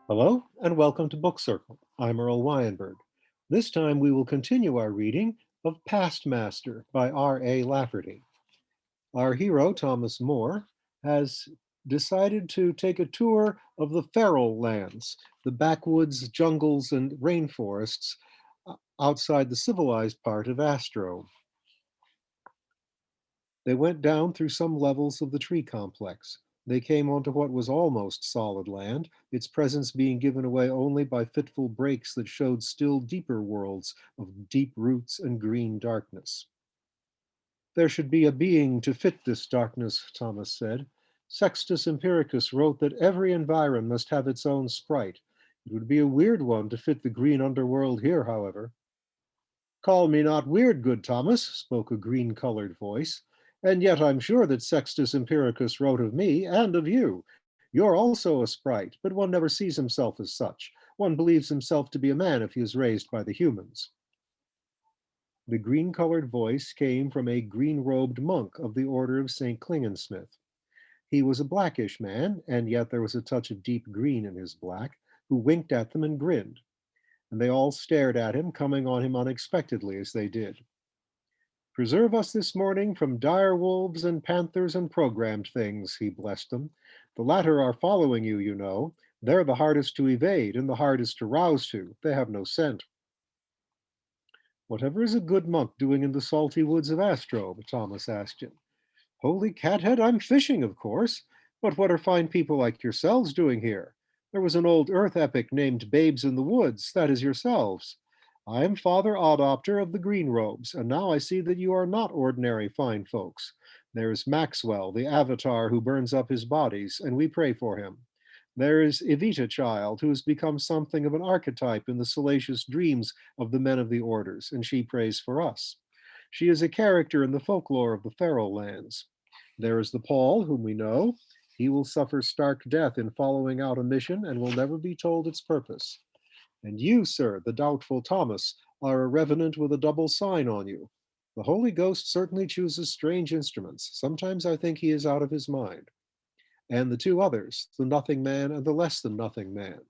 Hello, and welcome to Book Circle. I'm Earl Wyenberg. This time we will continue our reading of Past Master by R.A. Lafferty. Our hero, Thomas More, has decided to take a tour of the feral lands, the backwoods, jungles, and rainforests outside the civilized part of Astro. They went down through some levels of the tree complex. They came onto what was almost solid land, its presence being given away only by fitful breaks that showed still deeper worlds of deep roots and green darkness. There should be a being to fit this darkness, Thomas said. Sextus Empiricus wrote that every environ must have its own sprite. It would be a weird one to fit the green underworld here, however. Call me not weird, good Thomas, spoke a green-colored voice, and yet I'm sure that Sextus Empiricus wrote of me and of you. You're also a sprite, but one never sees himself as such. One believes himself to be a man if he is raised by the humans. The green-colored voice came from a green-robed monk of the order of St. Klingensmith. He was a blackish man, and yet there was a touch of deep green in his black, who winked at them and grinned, and they all stared at him, coming on him unexpectedly as they did. Preserve us this morning from dire wolves and panthers and programmed things, he blessed them. The latter are following you, you know. They're the hardest to evade and the hardest to rouse to. They have no scent. Whatever is a good monk doing in the salty woods of Astrobe? Thomas asked him. Holy cathead, I'm fishing, of course. But what are fine people like yourselves doing here? There was an old earth epic named Babes in the Woods. That is yourselves. I am Father Adopter of the Green Robes, and now I see that you are not ordinary fine folks. There is Maxwell, the avatar who burns up his bodies, and we pray for him. There is Evita Child, who has become something of an archetype in the salacious dreams of the men of the orders, and she prays for us. She is a character in the folklore of the feral lands. There is the Paul, whom we know. He will suffer stark death in following out a mission and will never be told its purpose. And you, sir, the doubtful Thomas, are a revenant with a double sign on you. The Holy Ghost certainly chooses strange instruments. Sometimes I think he is out of his mind. And the two others, the nothing man and the less than nothing man.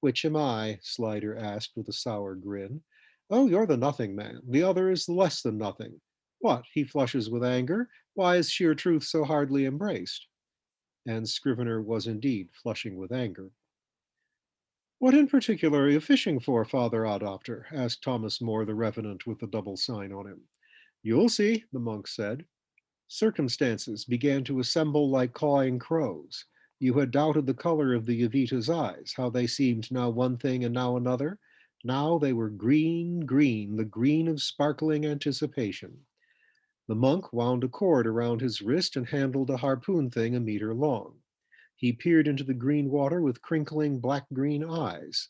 Which am I? Slider asked with a sour grin. Oh, you're the nothing man. The other is the less than nothing. What, he flushes with anger? Why is sheer truth so hardly embraced? And Scrivener was indeed flushing with anger. What in particular are you fishing for, Father Adopter? Asked Thomas More, the revenant with the double sign on him. You'll see, the monk said. Circumstances began to assemble like cawing crows. You had doubted the color of the Evita's eyes, how they seemed now one thing and now another. Now they were green, green, the green of sparkling anticipation. The monk wound a cord around his wrist and handled a harpoon thing a meter long. He peered into the green water with crinkling black-green eyes.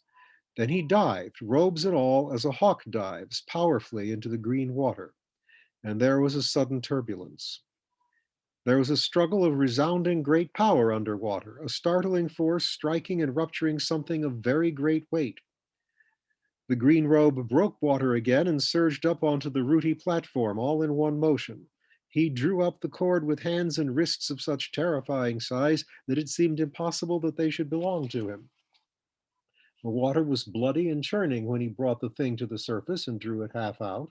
Then he dived, robes and all, as a hawk dives, powerfully into the green water. And there was a sudden turbulence. There was a struggle of resounding great power underwater, a startling force striking and rupturing something of very great weight. The green robe broke water again and surged up onto the rooty platform, all in one motion. He drew up the cord with hands and wrists of such terrifying size that it seemed impossible that they should belong to him. The water was bloody and churning when he brought the thing to the surface and drew it half out.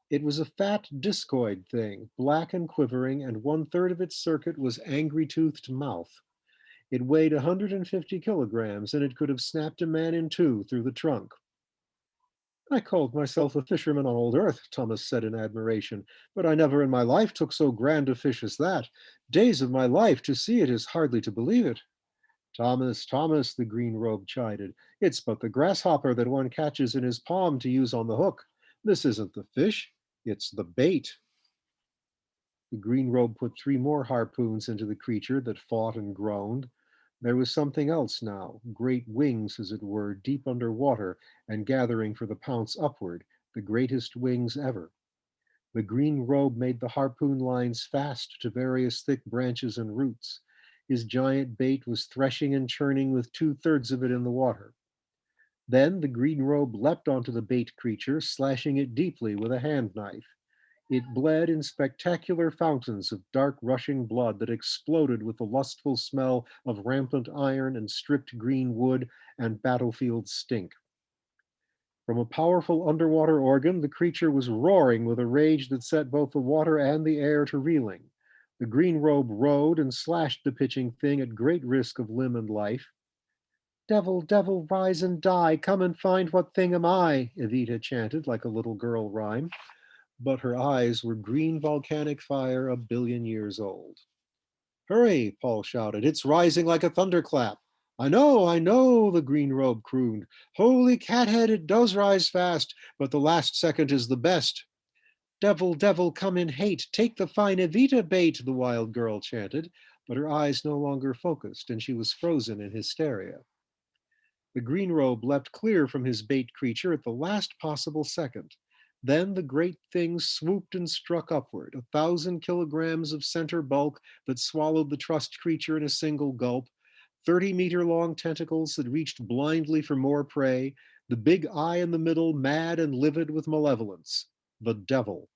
It was a fat discoid thing, black and quivering, and 1/3 of its circuit was angry-toothed mouth. It weighed 150 kilograms, and it could have snapped a man in two through the trunk. I called myself a fisherman on old Earth, Thomas said in admiration, but I never in my life took so grand a fish as that. Days of my life, to see it is hardly to believe it. Thomas, Thomas, the green robe chided, it's but the grasshopper that one catches in his palm to use on the hook. This isn't the fish, it's the bait. The green robe put 3 more harpoons into the creature that fought and groaned. There was something else now, great wings, as it were, deep under water and gathering for the pounce upward, the greatest wings ever. The green robe made the harpoon lines fast to various thick branches and roots. His giant bait was threshing and churning with two-thirds of it in the water. Then the green robe leapt onto the bait creature, slashing it deeply with a hand knife. It bled in spectacular fountains of dark rushing blood that exploded with the lustful smell of rampant iron and stripped green wood and battlefield stink. From a powerful underwater organ, the creature was roaring with a rage that set both the water and the air to reeling. The green robe rode and slashed the pitching thing at great risk of limb and life. Devil, devil, rise and die, come and find what thing am I, Evita chanted like a little girl rhyme, but her eyes were green volcanic fire 1 billion years old. Hurry, Paul shouted, it's rising like a thunderclap. I know, the green robe crooned. Holy cathead, it does rise fast, but the last second is the best. Devil, devil, come in hate, take the fine Evita bait, the wild girl chanted, but her eyes no longer focused and she was frozen in hysteria. The green robe leapt clear from his bait creature at the last possible second. Then the great thing swooped and struck upward, 1,000 kilograms of center bulk that swallowed the trussed creature in a single gulp, 30-meter-long tentacles that reached blindly for more prey, the big eye in the middle mad and livid with malevolence. The devil.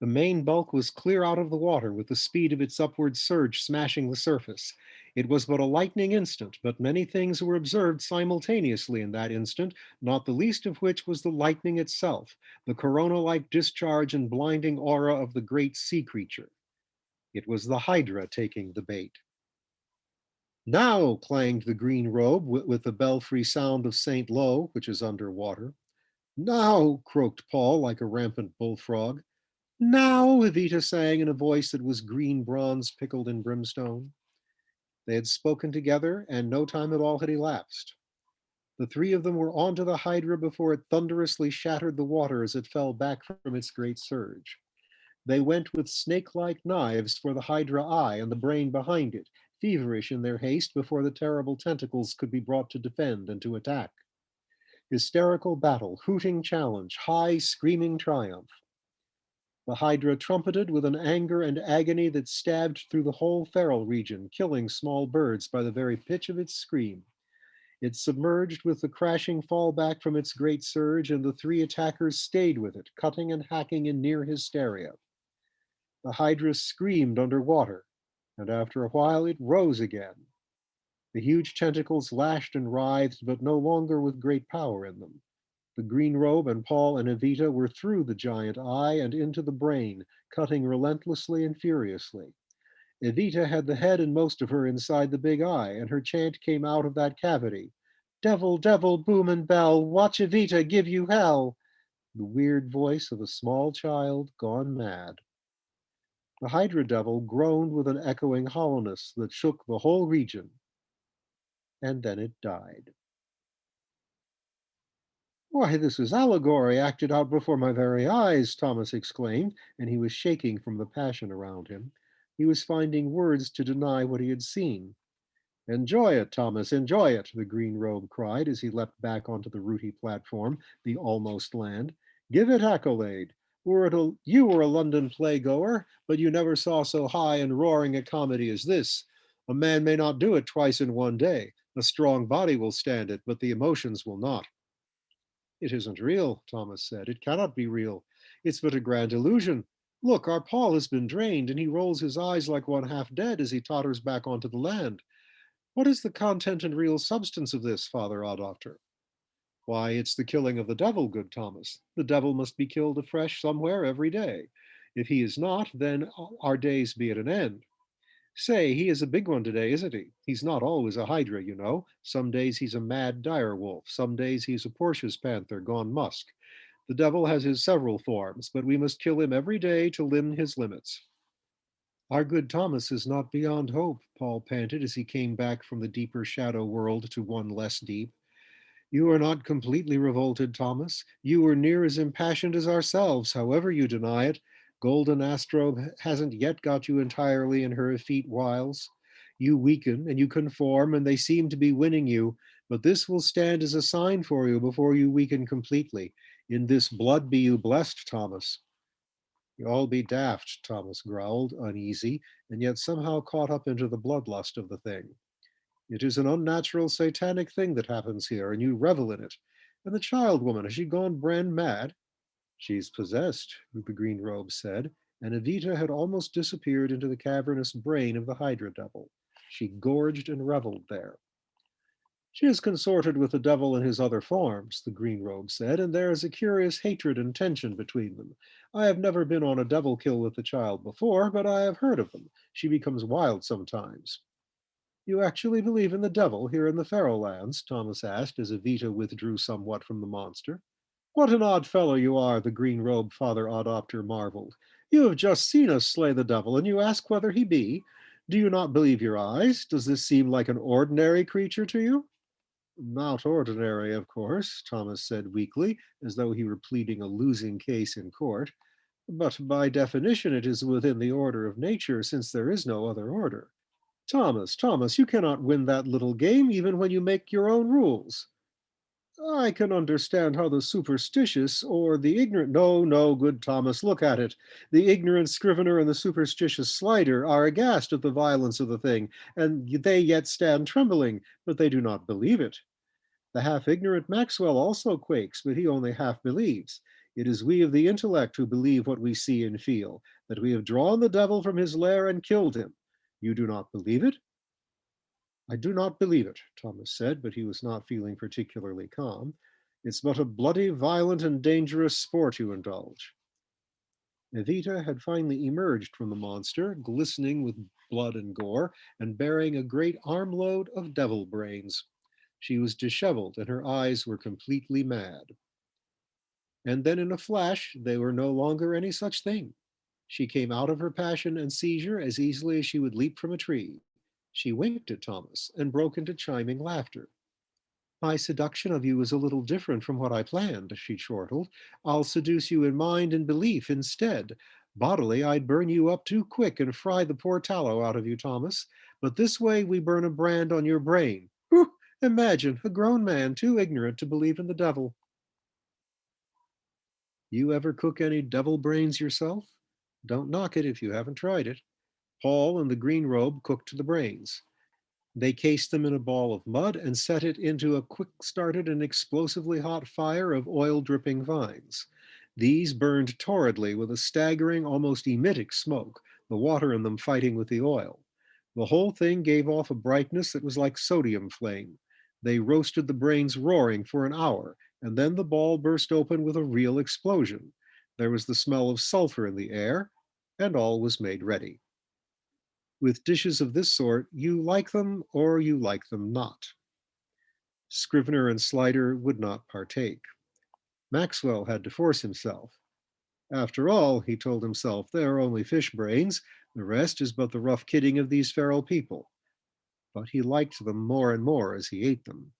The main bulk was clear out of the water with the speed of its upward surge smashing the surface. It was but a lightning instant, but many things were observed simultaneously in that instant, not the least of which was the lightning itself, the corona-like discharge and blinding aura of the great sea creature. It was the Hydra taking the bait. Now, clanged the green robe with the belfry sound of St. Lo, which is underwater. Now, croaked Paul like a rampant bullfrog. Now, Evita sang in a voice that was green bronze pickled in brimstone. They had spoken together, and no time at all had elapsed. The three of them were onto the Hydra before it thunderously shattered the water as it fell back from its great surge. They went with snake-like knives for the Hydra eye and the brain behind it, feverish in their haste before the terrible tentacles could be brought to defend and to attack. Hysterical battle, hooting challenge, high screaming triumph. The Hydra trumpeted with an anger and agony that stabbed through the whole feral region, killing small birds by the very pitch of its scream. It submerged with the crashing fallback from its great surge, and the three attackers stayed with it, cutting and hacking in near hysteria. The Hydra screamed underwater, and after a while it rose again. The huge tentacles lashed and writhed, but no longer with great power in them. The green robe and Paul and Evita were through the giant eye and into the brain, cutting relentlessly and furiously. Evita had the head and most of her inside the big eye, and her chant came out of that cavity. Devil, devil, boom and bell, watch Evita give you hell. The weird voice of a small child gone mad. The Hydra devil groaned with an echoing hollowness that shook the whole region, and then it died. Why, this is allegory acted out before my very eyes, Thomas exclaimed, and he was shaking from the passion around him. He was finding words to deny what he had seen. Enjoy it, Thomas, enjoy it, the green robe cried as he leapt back onto the rooty platform, the almost land. Give it accolade. You were a London playgoer, but you never saw so high and roaring a comedy as this. A man may not do it twice in one day. A strong body will stand it, but the emotions will not. It isn't real, Thomas said. It cannot be real. It's but a grand illusion. Look, our Paul has been drained, and he rolls his eyes like one half dead as he totters back onto the land. What is the content and real substance of this, Father Adopter? Why, it's the killing of the devil, good Thomas. The devil must be killed afresh somewhere every day. If he is not, then our days be at an end. Say, he is a big one today, isn't he? He's not always a hydra, you know. Some days he's a mad dire wolf. Some days he's a Portia's panther gone musk. The devil has his several forms, but we must kill him every day to limn his limits. Our good Thomas is not beyond hope, Paul panted as he came back from the deeper shadow world to one less deep. You are not completely revolted, Thomas. You are near as impassioned as ourselves, however you deny it. Golden Astrobe hasn't yet got you entirely in her effete wiles. You weaken and you conform, and they seem to be winning you, but this will stand as a sign for you before you weaken completely. In this blood be you blessed, Thomas. You all be daft, Thomas growled, uneasy, and yet somehow caught up into the bloodlust of the thing. It is an unnatural satanic thing that happens here, and you revel in it. And the child woman, has she gone brand mad? She's possessed, the green robe said, and Evita had almost disappeared into the cavernous brain of the Hydra devil. She gorged and reveled there. She has consorted with the devil in his other forms, the green robe said, and there is a curious hatred and tension between them. I have never been on a devil kill with the child before, but I have heard of them. She becomes wild sometimes. You actually believe in the devil here in the Pharaoh lands? Thomas asked as Evita withdrew somewhat from the monster. What an odd fellow you are, the green robed father adopter marveled. You have just seen us slay the devil, and you ask whether he be. Do you not believe your eyes? Does this seem like an ordinary creature to you? Not ordinary, of course, Thomas said weakly, as though he were pleading a losing case in court. But by definition, it is within the order of nature, since there is no other order. Thomas, Thomas, you cannot win that little game even when you make your own rules. I can understand how the superstitious or the ignorant. No, no, good Thomas, look at it. The ignorant scrivener and the superstitious slider are aghast at the violence of the thing, and they yet stand trembling, but they do not believe it. The half ignorant Maxwell also quakes, but he only half believes. It is we of the intellect who believe what we see and feel, that we have drawn the devil from his lair and killed him. You do not believe it? I do not believe it, Thomas said, but he was not feeling particularly calm. It's but a bloody, violent, and dangerous sport you indulge. Evita had finally emerged from the monster, glistening with blood and gore, and bearing a great armload of devil brains. She was disheveled, and her eyes were completely mad. And then in a flash, they were no longer any such thing. She came out of her passion and seizure as easily as she would leap from a tree. She winked at Thomas and broke into chiming laughter. My seduction of you is a little different from what I planned, she chortled. I'll seduce you in mind and belief instead. Bodily, I'd burn you up too quick and fry the poor tallow out of you, Thomas. But this way we burn a brand on your brain. Whew! Imagine a grown man too ignorant to believe in the devil. You ever cook any devil brains yourself? Don't knock it if you haven't tried it. Paul and the green robe cooked the brains. They cased them in a ball of mud and set it into a quick started and explosively hot fire of oil dripping vines. These burned torridly with a staggering, almost emetic smoke, the water in them fighting with the oil. The whole thing gave off a brightness that was like sodium flame. They roasted the brains roaring for an hour, and then the ball burst open with a real explosion. There was the smell of sulfur in the air, and all was made ready. With dishes of this sort, you like them or you like them not. Scrivener and Slider would not partake. Maxwell had to force himself. After all, he told himself, they are only fish brains. The rest is but the rough kidding of these feral people. But he liked them more and more as he ate them.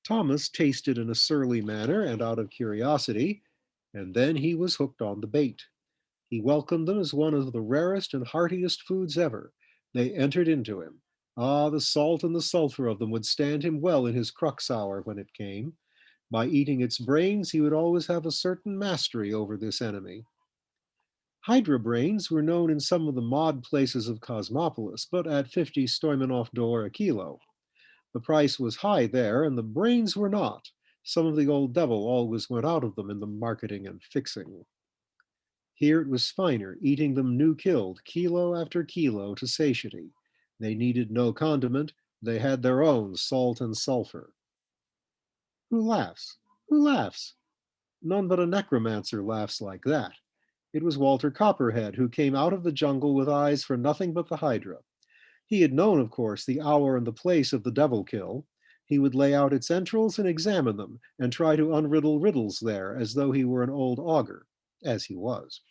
Thomas tasted in a surly manner and out of curiosity, and then he was hooked on the bait. He welcomed them as one of the rarest and heartiest foods ever. They entered into him. Ah, the salt and the sulphur of them would stand him well in his crux hour when it came. By eating its brains, he would always have a certain mastery over this enemy. Hydra brains were known in some of the mod places of Cosmopolis, but at 50 Stoimanov d'or a kilo. The price was high there, and the brains were not. Some of the old devil always went out of them in the marketing and fixing. Here it was finer, eating them new killed, kilo after kilo to satiety. They needed no condiment, they had their own salt and sulphur. Who laughs? Who laughs? None but a necromancer laughs like that. It was Walter Copperhead, who came out of the jungle with eyes for nothing but the Hydra. He had known, of course, the hour and the place of the devil kill. He would lay out its entrails and examine them, and try to unriddle riddles there, as though he were an old augur, as he was.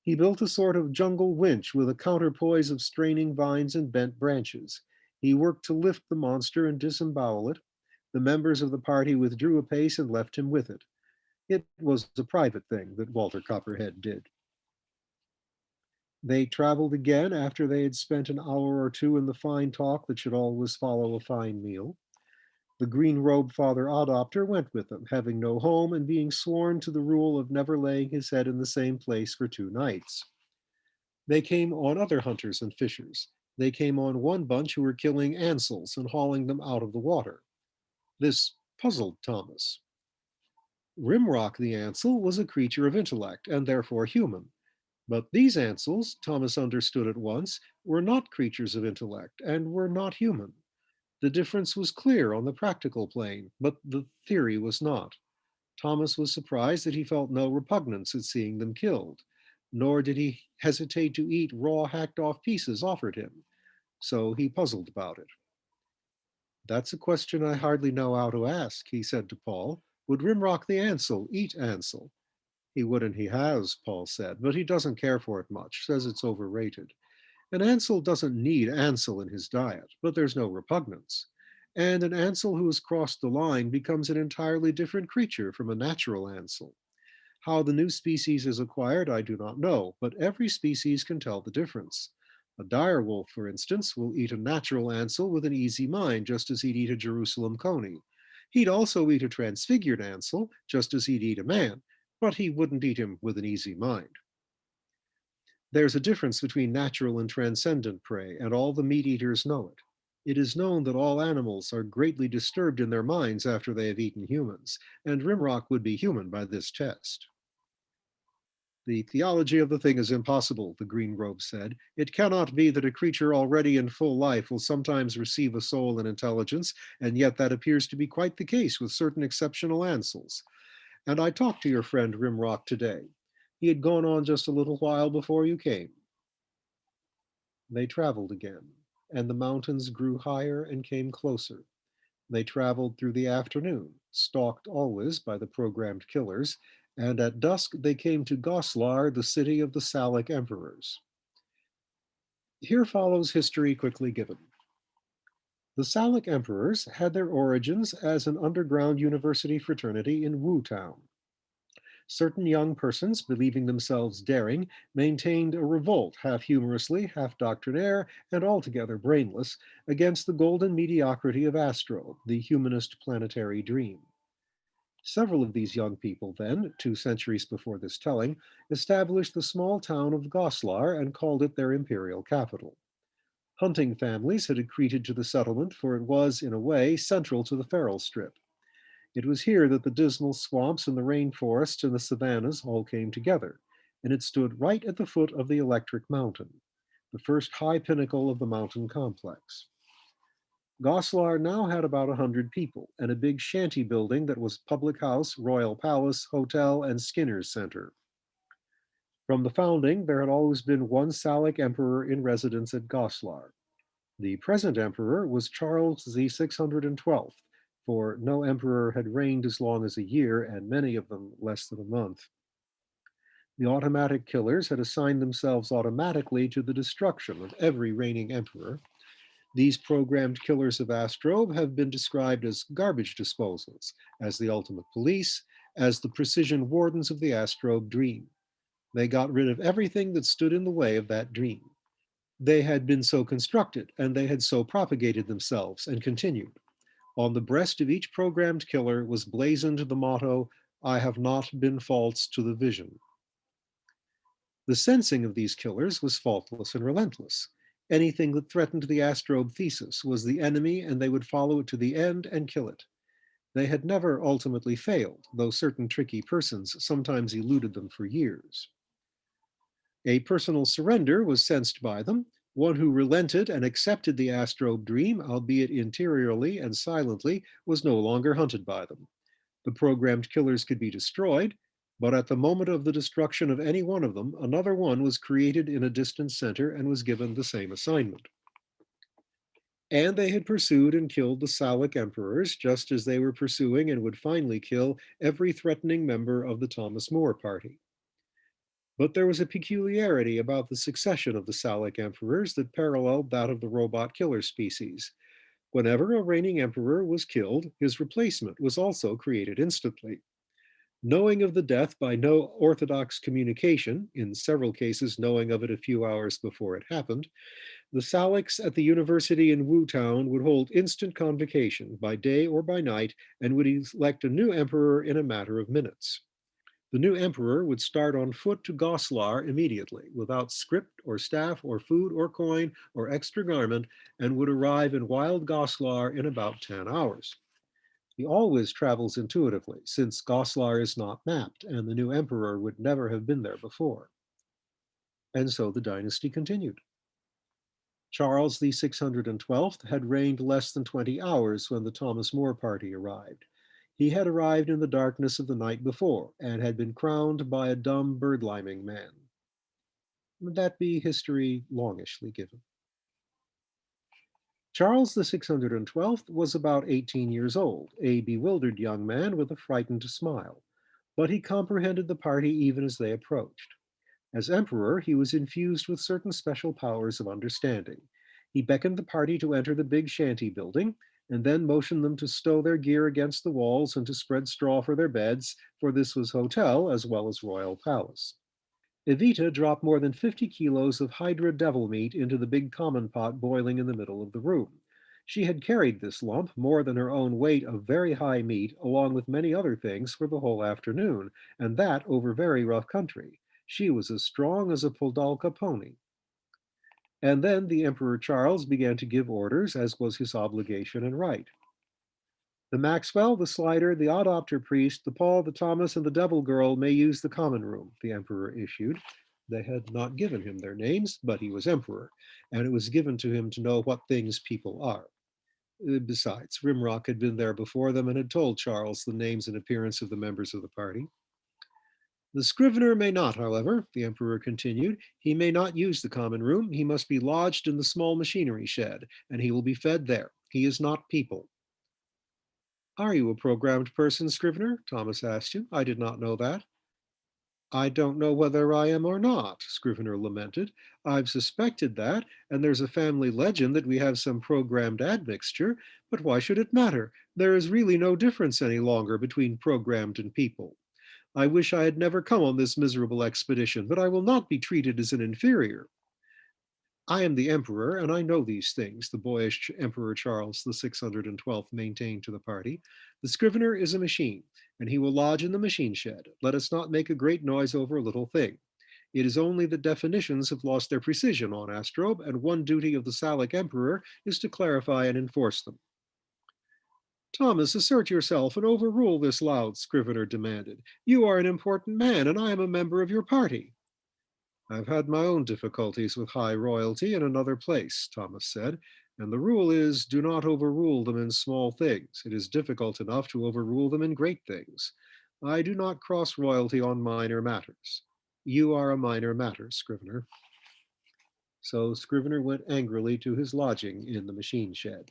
He built a sort of jungle winch with a counterpoise of straining vines and bent branches. He worked to lift the monster and disembowel it. The members of the party withdrew a pace and left him with it. It was a private thing that Walter Copperhead did. They traveled again after they had spent an hour or two in the fine talk that should always follow a fine meal. The green-robed father adopter went with them, having no home and being sworn to the rule of never laying his head in the same place for 2 nights. They came on other hunters and fishers. They came on one bunch who were killing ansels and hauling them out of the water. This puzzled Thomas. Rimrock the Ansel was a creature of intellect and therefore human. But these Ansels, Thomas understood at once, were not creatures of intellect and were not human. The difference was clear on the practical plane, but the theory was not. Thomas was surprised that he felt no repugnance at seeing them killed, nor did he hesitate to eat raw hacked off pieces offered him. So he puzzled about it. That's a question I hardly know how to ask, he said to Paul. Would Rimrock the Ansel eat Ansel? He would and he has, Paul said, but he doesn't care for it much, says it's overrated. An Ansel doesn't need Ansel in his diet, but there's no repugnance. And an Ansel who has crossed the line becomes an entirely different creature from a natural Ansel. How the new species is acquired, I do not know, but every species can tell the difference. A direwolf, for instance, will eat a natural Ansel with an easy mind, just as he'd eat a Jerusalem coney. He'd also eat a transfigured Ansel, just as he'd eat a man, but he wouldn't eat him with an easy mind. There's a difference between natural and transcendent prey, and all the meat eaters know it. It is known that all animals are greatly disturbed in their minds after they have eaten humans, and Rimrock would be human by this test. The theology of the thing is impossible, the green robe said. It cannot be that a creature already in full life will sometimes receive a soul and intelligence, and yet that appears to be quite the case with certain exceptional Ansels. And I talked to your friend Rimrock today. He had gone on just a little while before you came. They traveled again, and the mountains grew higher and came closer. They traveled through the afternoon, stalked always by the programmed killers, and at dusk they came to Goslar, the city of the Salic emperors. Here follows history quickly given. The Salic emperors had their origins as an underground university fraternity in Wu Town. Certain young persons, believing themselves daring, maintained a revolt, half humorously, half doctrinaire, and altogether brainless, against the golden mediocrity of Astro, the humanist planetary dream. Several of these young people then, 2 centuries before this telling, established the small town of Goslar and called it their imperial capital. Hunting families had accreted to the settlement, for it was, in a way, central to the feral strip. It was here that the dismal swamps and the rainforests and the savannas all came together, and it stood right at the foot of the Electric Mountain, the first high pinnacle of the mountain complex. Goslar now had about 100 people and a big shanty building that was public house, royal palace, hotel, and Skinner's Center. From the founding, there had always been one Salic emperor in residence at Goslar. The present emperor was Charles the 612th, for no emperor had reigned as long as a year, and many of them less than a month. The automatic killers had assigned themselves automatically to the destruction of every reigning emperor. These programmed killers of Astrobe have been described as garbage disposals, as the ultimate police, as the precision wardens of the Astrobe dream. They got rid of everything that stood in the way of that dream. They had been so constructed, and they had so propagated themselves and continued. On the breast of each programmed killer was blazoned the motto, I have not been false to the vision. The sensing of these killers was faultless and relentless. Anything that threatened the Astrobe thesis was the enemy, and they would follow it to the end and kill it. They had never ultimately failed, though certain tricky persons sometimes eluded them for years. A personal surrender was sensed by them. One who relented and accepted the Astrobe dream, albeit interiorly and silently, was no longer hunted by them. The programmed killers could be destroyed, but at the moment of the destruction of any one of them, another one was created in a distant center and was given the same assignment. And they had pursued and killed the Salic emperors, just as they were pursuing and would finally kill every threatening member of the Thomas More party. But there was a peculiarity about the succession of the Salic emperors that paralleled that of the robot killer species. Whenever a reigning emperor was killed, his replacement was also created instantly. Knowing of the death by no orthodox communication, in several cases knowing of it a few hours before it happened, The Salics at the university in Wu Town would hold instant convocation by day or by night and would elect a new emperor in a matter of minutes. The new emperor would start on foot to Goslar immediately, without script or staff or food or coin or extra garment, and would arrive in wild Goslar in about 10 hours. He always travels intuitively, since Goslar is not mapped, and the new emperor would never have been there before. And so the dynasty continued. Charles the 612th had reigned less than 20 hours when the Thomas More party arrived. He had arrived in the darkness of the night before and had been crowned by a dumb birdliming man. Would that be history longishly given? Charles the 612th was about 18 years old, a bewildered young man with a frightened smile, but he comprehended the party even as they approached. As emperor, he was infused with certain special powers of understanding. He beckoned the party to enter the big shanty building, and then motioned them to stow their gear against the walls and to spread straw for their beds, for this was hotel as well as royal palace. Evita dropped more than 50 kilos of Hydra devil meat into the big common pot boiling in the middle of the room. She had carried this lump, more than her own weight of very high meat, along with many other things, for the whole afternoon, and that over very rough country. She was as strong as a Poldalka pony. And then the Emperor Charles began to give orders, as was his obligation and right. The Maxwell, the Slider, the Adopter priest, the Paul, the Thomas, and the Devil girl may use the common room, the Emperor issued. They had not given him their names, but he was Emperor, and it was given to him to know what things people are. Besides, Rimrock had been there before them and had told Charles the names and appearance of the members of the party. The scrivener may not, however, the emperor continued. He may not use the common room. He must be lodged in the small machinery shed, and he will be fed there. He is not people. Are you a programmed person, scrivener? Thomas asked him. I did not know that. I don't know whether I am or not, Scrivener lamented. I've suspected that, and there's a family legend that we have some programmed admixture, but why should it matter? There is really no difference any longer between programmed and people. I wish I had never come on this miserable expedition, but I will not be treated as an inferior. I am the emperor, and I know these things, the boyish Emperor Charles the 612th maintained to the party. The scrivener is a machine, and he will lodge in the machine shed. Let us not make a great noise over a little thing. It is only that definitions have lost their precision on Astrobe, and one duty of the Salic emperor is to clarify and enforce them. Thomas, assert yourself and overrule this loud, Scrivener demanded. You are an important man, and I am a member of your party. I've had my own difficulties with high royalty in another place, Thomas said, and the rule is do not overrule them in small things. It is difficult enough to overrule them in great things. I do not cross royalty on minor matters. You are a minor matter, Scrivener. So Scrivener went angrily to his lodging in the machine shed.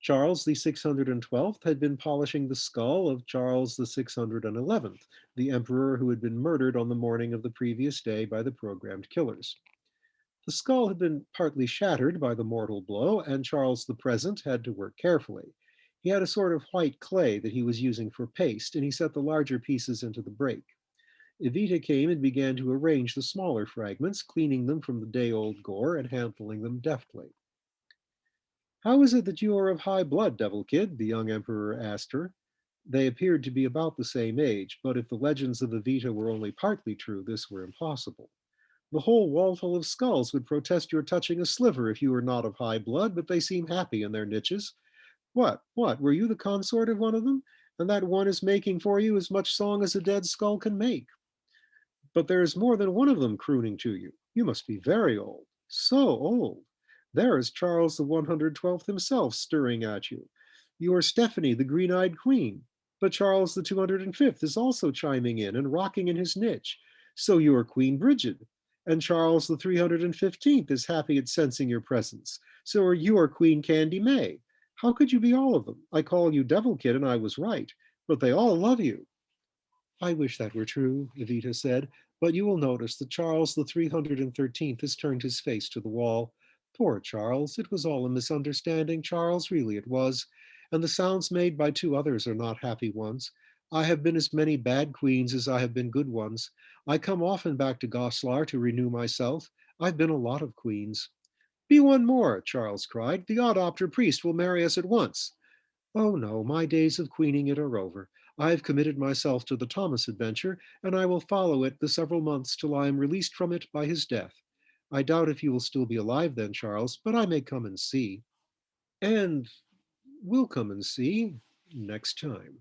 Charles the 612th had been polishing the skull of Charles the 611th, the emperor who had been murdered on the morning of the previous day by the programmed killers. The skull had been partly shattered by the mortal blow, and Charles the present had to work carefully. He had a sort of white clay that he was using for paste, and he set the larger pieces into the break. Evita came and began to arrange the smaller fragments, cleaning them from the day-old gore and handling them deftly. How is it that you are of high blood, Devil Kid? The young emperor asked her. They appeared to be about the same age, but if the legends of Evita were only partly true, this were impossible. The whole wallful of skulls would protest your touching a sliver if you were not of high blood, but they seem happy in their niches. What? Were you the consort of one of them? And that one is making for you as much song as a dead skull can make. But there is more than one of them crooning to you. You must be very old. So old. There is Charles the 112th himself stirring at you. You are Stephanie, the green-eyed queen. But Charles the 205th is also chiming in and rocking in his niche. So you are Queen Bridget. And Charles the 315th is happy at sensing your presence. So you are Queen Candy May. How could you be all of them? I call you Devil Kid, and I was right. But they all love you. I wish that were true, Evita said, but you will notice that Charles the 313th has turned his face to the wall. Poor Charles, it was all a misunderstanding, Charles, really it was, and the sounds made by two others are not happy ones. I have been as many bad queens as I have been good ones. I come often back to Goslar to renew myself. I've been a lot of queens. Be one more, Charles cried. The odd-opter priest will marry us at once. Oh no, my days of queening it are over. I've committed myself to the Thomas adventure, and I will follow it the several months till I am released from it by his death. I doubt if you will still be alive then, Charles, but I may come and see. And we'll come and see next time.